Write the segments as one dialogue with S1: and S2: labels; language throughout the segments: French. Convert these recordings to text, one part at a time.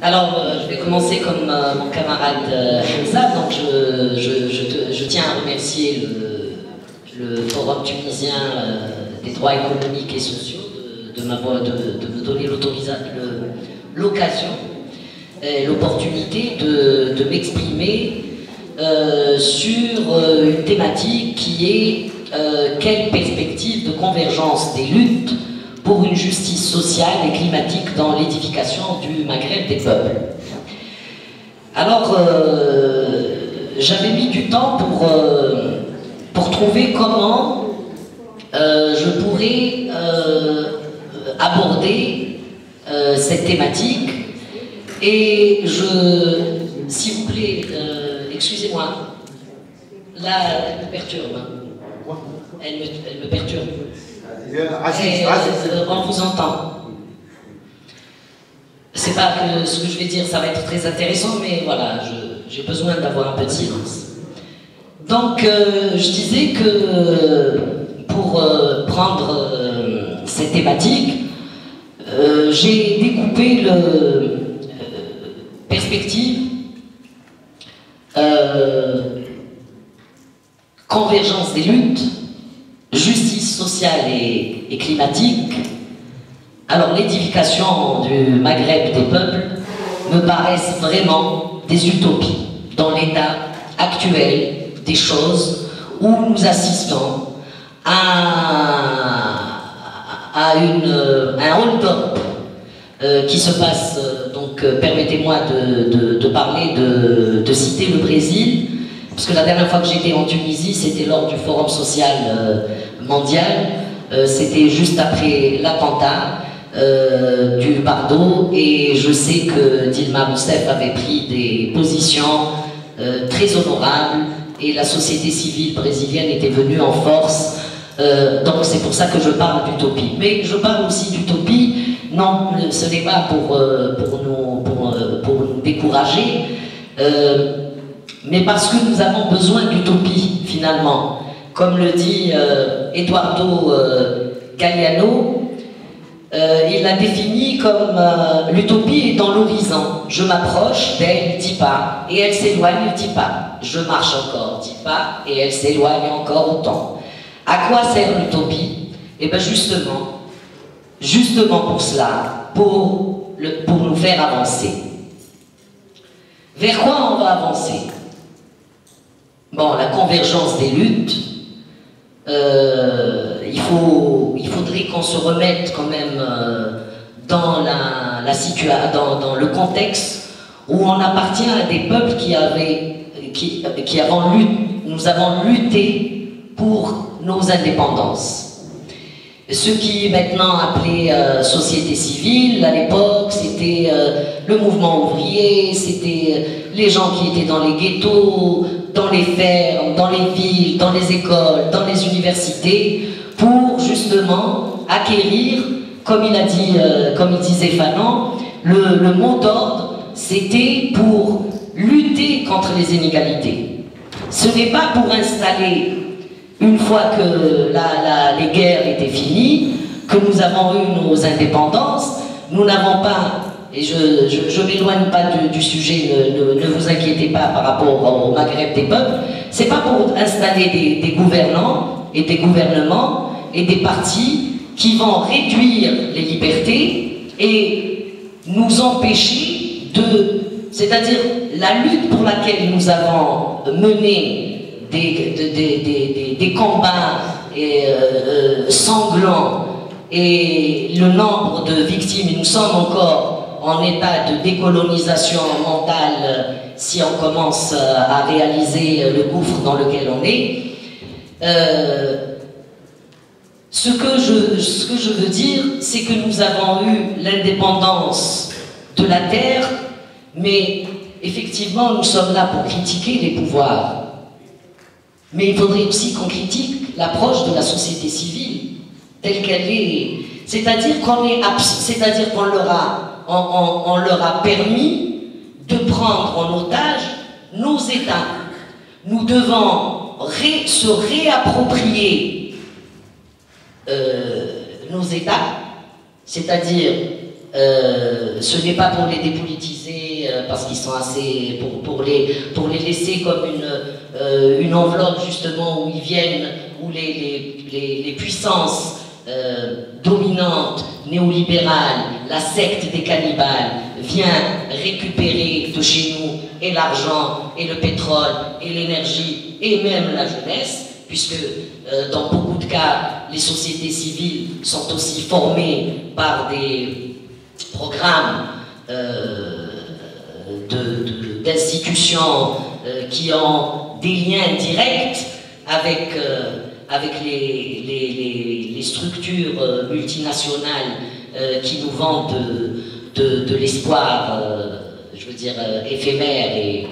S1: Alors, je vais commencer comme mon camarade Hamza. Donc, je tiens à remercier le Forum tunisien des droits économiques et sociaux de me donner l'occasion et l'opportunité de m'exprimer sur une thématique qui est quelle perspective de convergence des luttes pour une justice sociale et climatique dans l'édification du Maghreb des peuples. Alors, j'avais mis du temps pour trouver comment je pourrais aborder cette thématique. Et s'il vous plaît, excusez-moi, là, elle me perturbe. Elle me perturbe. On vous entend. C'est pas que ce que je vais dire, ça va être très intéressant, mais voilà, j'ai besoin d'avoir un peu de silence. Donc, je disais que pour prendre cette thématique, j'ai découpé le perspective convergence des luttes, justice sociale et climatique. Alors l'édification du Maghreb des peuples me paraissent vraiment des utopies dans l'état actuel des choses où nous assistons à un hold-up qui se passe. Donc permettez-moi de parler, de citer le Brésil, parce que la dernière fois que j'étais en Tunisie, c'était lors du Forum social mondial, c'était juste après l'attentat du Bardo, et je sais que Dilma Rousseff avait pris des positions très honorables, et la société civile brésilienne était venue en force, donc c'est pour ça que je parle d'utopie. Mais je parle aussi d'utopie, non, ce n'est pas pour nous décourager, mais parce que nous avons besoin d'utopie, finalement. Comme le dit Eduardo Galeano, il l'a défini comme l'utopie est dans l'horizon. Je m'approche d'elle 10 pas et elle s'éloigne 10 pas. Je marche encore 10 pas et elle s'éloigne encore autant. À quoi sert l'utopie? Eh bien justement pour cela, pour nous faire avancer. Vers quoi on va avancer? Bon, la convergence des luttes, il faudrait qu'on se remette quand même dans dans le contexte où on appartient à des peuples nous avons lutté pour nos indépendances. Ce qui est maintenant appelé société civile, à l'époque, c'était le mouvement ouvrier, c'était les gens qui étaient dans les ghettos, dans les fermes, dans les villes, dans les écoles, dans les universités, pour justement acquérir, comme il disait Fanon, le mot d'ordre, c'était pour lutter contre les inégalités. Ce n'est pas pour installer, une fois que les guerres étaient finies, que nous avons eu nos indépendances, nous n'avons pas, et je ne m'éloigne pas du sujet, ne vous inquiétez pas par rapport au Maghreb des peuples, c'est pas pour installer des gouvernants et des gouvernements et des partis qui vont réduire les libertés et nous empêcher c'est-à-dire la lutte pour laquelle nous avons mené des combats sanglants et le nombre de victimes, et nous sommes encore en état de décolonisation mentale si on commence à réaliser le gouffre dans lequel on est. Ce que je veux dire, c'est que nous avons eu l'indépendance de la terre, mais effectivement nous sommes là pour critiquer les pouvoirs. Mais il faudrait aussi qu'on critique l'approche de la société civile, telle qu'elle est. C'est-à-dire qu'on leur a permis de prendre en otage nos États. Nous devons se réapproprier nos États, c'est-à-dire ce n'est pas pour les dépolitiser parce qu'ils sont assez pour les laisser comme une enveloppe justement où ils viennent, où les puissances dominante, néolibérale, la secte des cannibales vient récupérer de chez nous et l'argent, et le pétrole, et l'énergie, et même la jeunesse, puisque dans beaucoup de cas, les sociétés civiles sont aussi formées par des programmes d'institutions qui ont des liens directs avec les structures multinationales qui nous vendent de l'espoir, je veux dire, éphémère. Et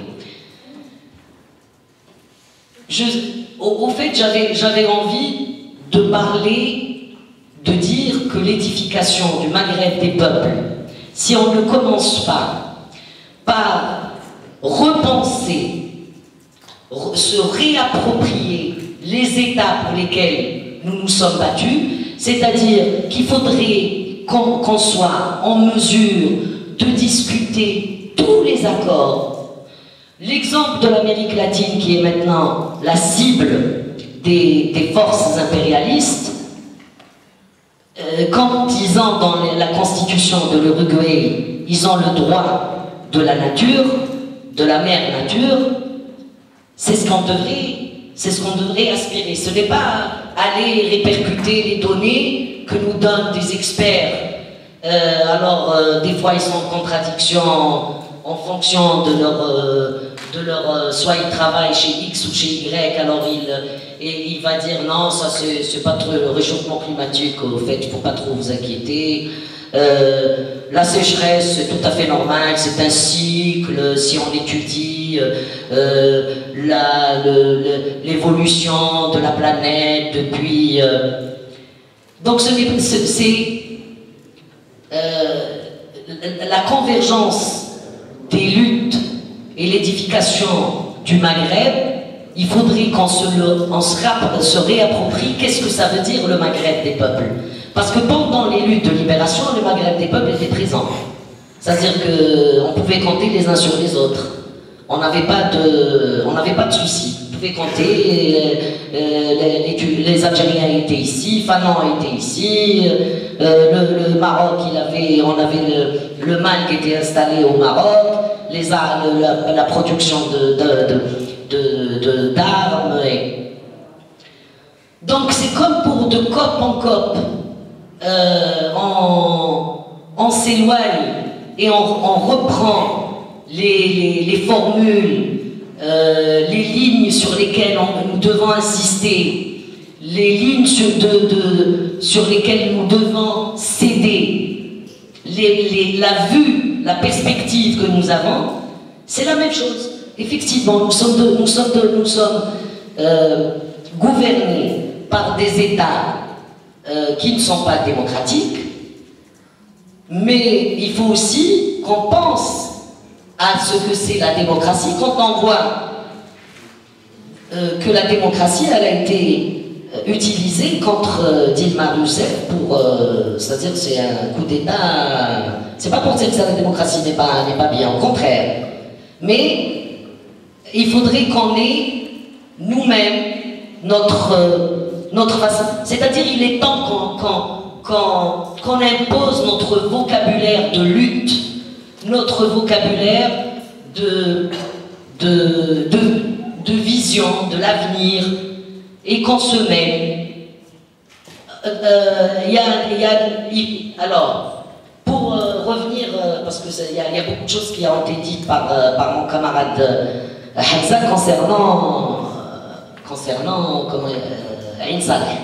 S1: au fait, j'avais envie de parler, de dire que l'édification du Maghreb des peuples, si on ne commence pas par repenser, se réapproprier les États pour lesquels nous nous sommes battus, c'est-à-dire qu'il faudrait qu'on soit en mesure de discuter tous les accords. L'exemple de l'Amérique latine qui est maintenant la cible des forces impérialistes, quand ils ont dans la constitution de l'Uruguay, ils ont le droit de la nature, de la mère nature, c'est ce qu'on devrait aspirer. Ce n'est pas aller répercuter les données que nous donnent des experts. Des fois ils sont en contradiction en fonction de leur soit ils travaillent chez X ou chez Y, alors il va dire non, ça c'est pas trop le réchauffement climatique, au fait il faut pas trop vous inquiéter. La sécheresse c'est tout à fait normal, c'est un cycle, si on étudie l'évolution de la planète depuis... Donc la convergence des luttes et l'édification du Maghreb, il faudrait qu'on se réapproprie qu'est-ce que ça veut dire le Maghreb des peuples. Parce que pendant les luttes de libération, le Maghreb des peuples était présent. C'est-à-dire qu'on pouvait compter les uns sur les autres. On n'avait pas de soucis. On pouvait compter, les Algériens étaient ici, Fanon était ici, le Maroc, on avait le Mali qui était installé au Maroc, la production d'armes. Donc c'est comme pour de COP en COP, on s'éloigne et on reprend les formules, les lignes sur lesquelles nous devons insister, les lignes sur lesquelles nous devons céder, la vue, la perspective que nous avons, c'est la même chose. Effectivement, nous sommes gouvernés par des États qui ne sont pas démocratiques, mais il faut aussi qu'on pense à ce que c'est la démocratie quand on voit que la démocratie elle a été utilisée contre Dilma Rousseff pour c'est-à-dire c'est un coup d'État, c'est pas pour dire que la démocratie n'est pas bien, au contraire, mais il faudrait qu'on ait nous-mêmes notre façon, c'est-à-dire il est temps qu'on impose notre vocabulaire de lutte, notre vocabulaire de vision, de l'avenir, et qu'on se mène. Alors, pour revenir, parce qu'il y a beaucoup de choses qui ont été dites par mon camarade Hamza concernant Ain Saleh.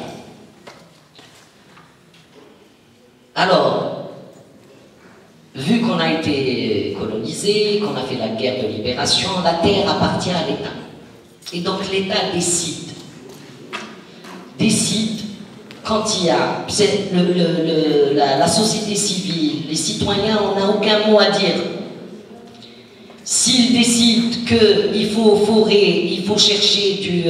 S1: Alors, vu qu'on a été colonisé, qu'on a fait la guerre de libération, la terre appartient à l'État. Et donc l'État décide quand il y a la société civile, les citoyens, on n'a aucun mot à dire. S'ils décident qu'il faut forer, il faut chercher du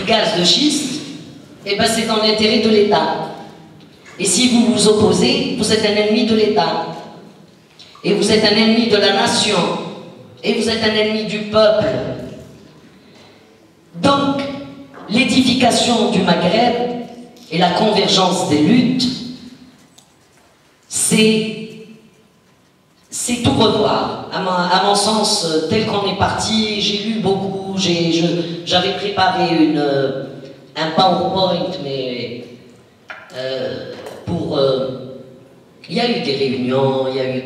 S1: gaz de schiste, et ben c'est dans l'intérêt de l'État. Et si vous vous opposez, vous êtes un ennemi de l'État. Et vous êtes un ennemi de la nation. Et vous êtes un ennemi du peuple. Donc, l'édification du Maghreb et la convergence des luttes, c'est tout revoir. À mon sens, tel qu'on est parti, j'ai lu beaucoup, j'avais préparé un PowerPoint, mais il y a eu des réunions, il y a eu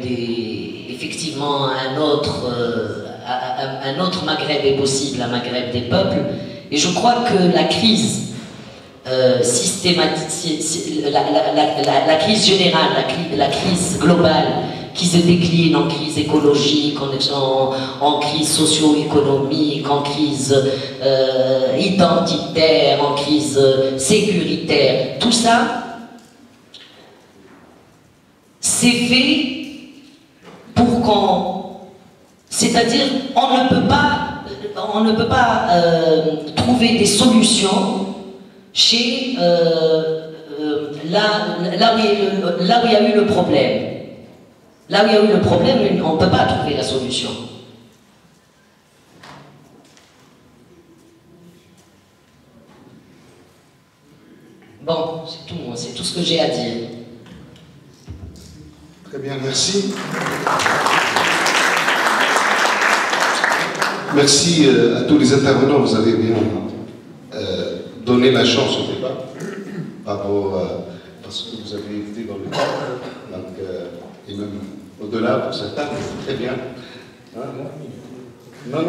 S1: effectivement un autre Maghreb est possible, un Maghreb des peuples, et je crois que la crise systématique, la crise générale, la crise globale, qui se décline en crise écologique, en crise socio-économique, en crise identitaire, en crise sécuritaire, tout ça, c'est fait pour c'est-à-dire, on ne peut pas trouver des solutions chez là où il y a eu le problème. Là où il y a eu le problème, on ne peut pas trouver la solution. Bon, c'est tout ce que j'ai à dire.
S2: Très bien, merci. Merci à tous les intervenants, vous avez bien donné la chance au débat, parce que vous avez été dans le cadre, donc, et même au-delà pour certains, très bien. Non,